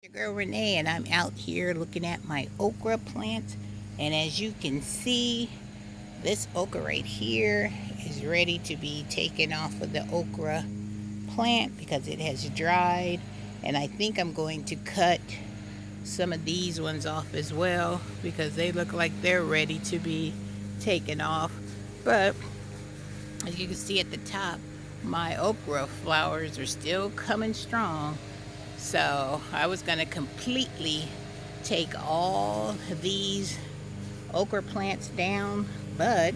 Your girl Renee, and I'm out here looking at my okra plants. And as you can see, this okra right here is ready to be taken off of the okra plant because it has dried. And I think I'm going to cut some of these ones off as well because they look like they're ready to be taken off. But as you can see at the top, my okra flowers are still coming strong. So I was going to completely take all these okra plants down, but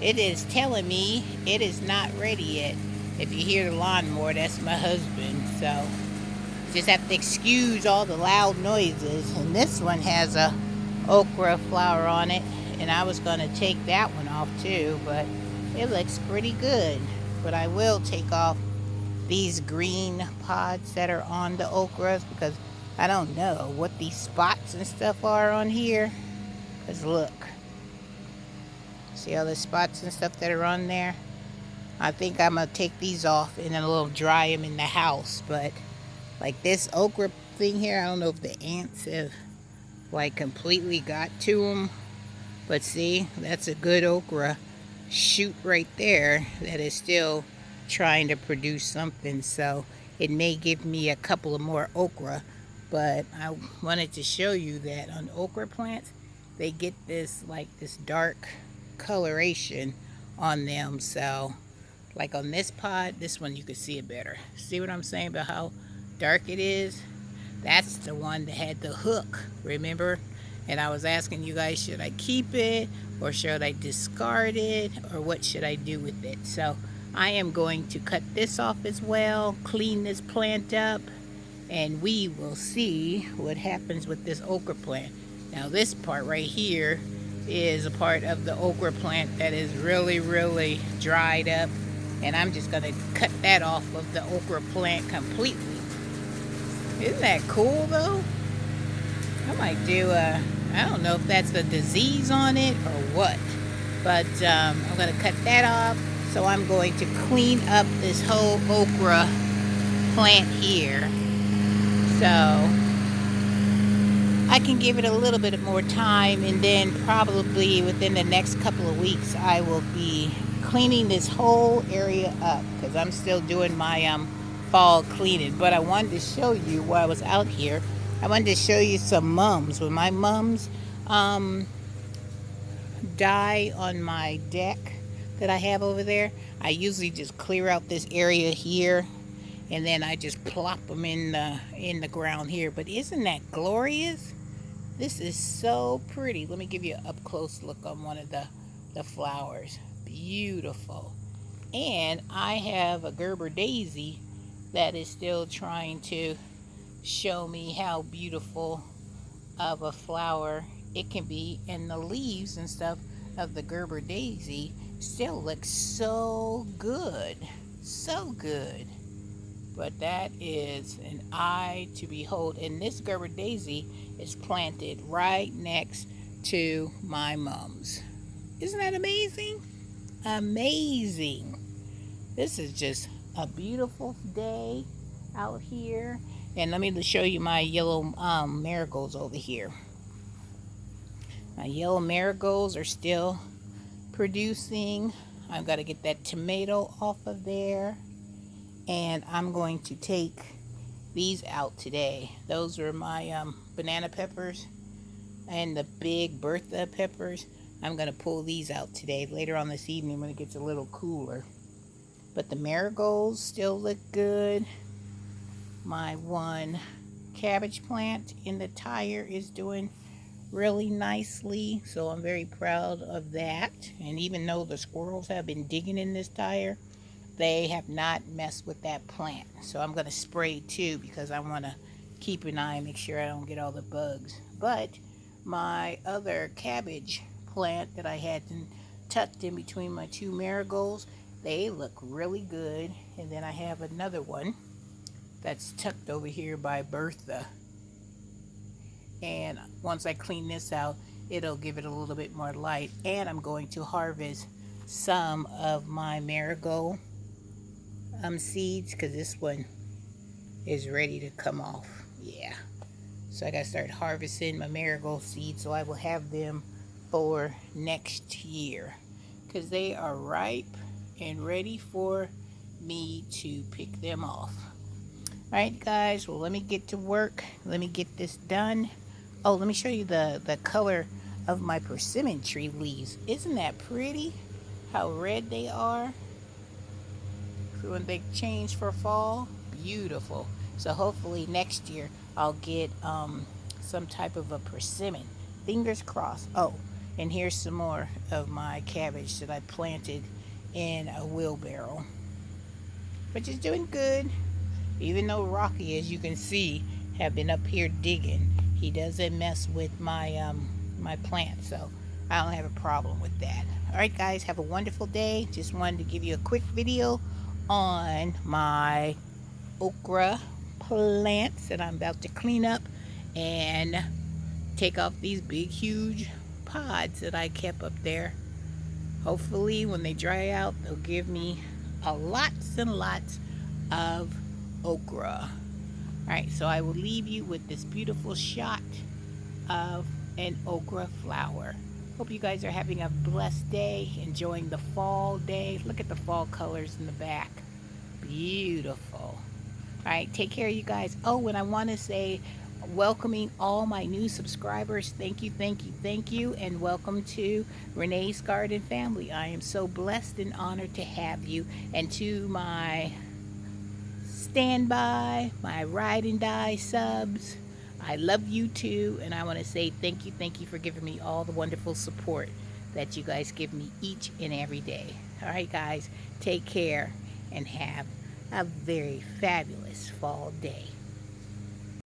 it is telling me it is not ready yet. If you hear the lawnmower, that's my husband. So just have to excuse all the loud noises. And this one has a okra flower on it, and I was going to take that one off too, but it looks pretty good. But I will take off these green pods that are on the okras because I don't know what these spots and stuff are on here. Because look, see all the spots and stuff that are on there? I think I'm going to take these off and then we'll dry them in the house. But like this okra thing here, I don't know if the ants have like completely got to them. But see, that's a good okra shoot right there that is still trying to produce something. So it may give me a couple of more okra. But I wanted to show you that on okra plants, they get this like this dark coloration on them. So like on this pod, this one you can see it better. See what I'm saying about how dark it is? That's the one that had the hook, remember? And I was asking you guys, should I keep it or should I discard it or what should I do with it? So I am going to cut this off as well, clean this plant up, and we will see what happens with this okra plant. Now this part right here is a part of the okra plant that is really, really dried up. And I'm just going to cut that off of the okra plant completely. Isn't that cool though? I might do I don't know if that's a disease on it or what. But I'm going to cut that off. So I'm going to clean up this whole okra plant here. So I can give it a little bit more time, and then probably within the next couple of weeks I will be cleaning this whole area up because I'm still doing my fall cleaning. But I wanted to show you while I was out here, I wanted to show you some mums. When my mums die on my deck that I have over there, I usually just clear out this area here and then I just plop them in the ground here. But isn't that glorious? This is so pretty. Let me give you an up close look on one of the flowers. Beautiful. And I have a Gerber daisy that is still trying to show me how beautiful of a flower it can be, and the leaves and stuff of the Gerber daisy still look so good. So good. But that is an eye to behold. And this Gerber daisy is planted right next to my mom's. Isn't that amazing? Amazing. This is just a beautiful day out here. And let me show you my yellow marigolds over here. My yellow marigolds are still producing. I've got to get that tomato off of there. And I'm going to take these out today. Those are my banana peppers and the big Bertha peppers. I'm going to pull these out today, later on this evening when it gets a little cooler. But the marigolds still look good. My one cabbage plant in the tire is doing really nicely, so I'm very proud of that. And even though the squirrels have been digging in this tire, they have not messed with that plant. So I'm going to spray too because I want to keep an eye and make sure I don't get all the bugs. But my other cabbage plant that I had tucked in between my two marigolds, they look really good. And then I have another one that's tucked over here by Bertha. And once I clean this out, it'll give it a little bit more light. And I'm going to harvest some of my marigold seeds because this one is ready to come off. Yeah. So I gotta start harvesting my marigold seeds so I will have them for next year. Because they are ripe and ready for me to pick them off. Alright guys, well let me get to work. Let me get this done. Oh, let me show you the color of my persimmon tree leaves. Isn't that pretty? How red they are when they change for fall. Beautiful. So hopefully next year I'll get some type of a persimmon. Fingers crossed. Oh, and here's some more of my cabbage that I planted in a wheelbarrow. But just doing good. Even though Rocky, as you can see, have been up here digging, he doesn't mess with my plants, so I don't have a problem with that. All right, guys, have a wonderful day. Just wanted to give you a quick video on my okra plants that I'm about to clean up and take off these big, huge pods that I kept up there. Hopefully, when they dry out, they'll give me a lots and lots of okra. All right, so I will leave you with this beautiful shot of an okra flower. Hope you guys are having a blessed day, enjoying the fall day. Look at the fall colors in the back. Beautiful. All right, take care, you guys. Oh, and I want to say, welcoming all my new subscribers. Thank you, thank you, thank you, and welcome to Renee's Garden family. I am so blessed and honored to have you, and to my standby, my ride and die subs. I love you too, and I want to say thank you for giving me all the wonderful support that you guys give me each and every day. All right, guys, take care and have a very fabulous fall day.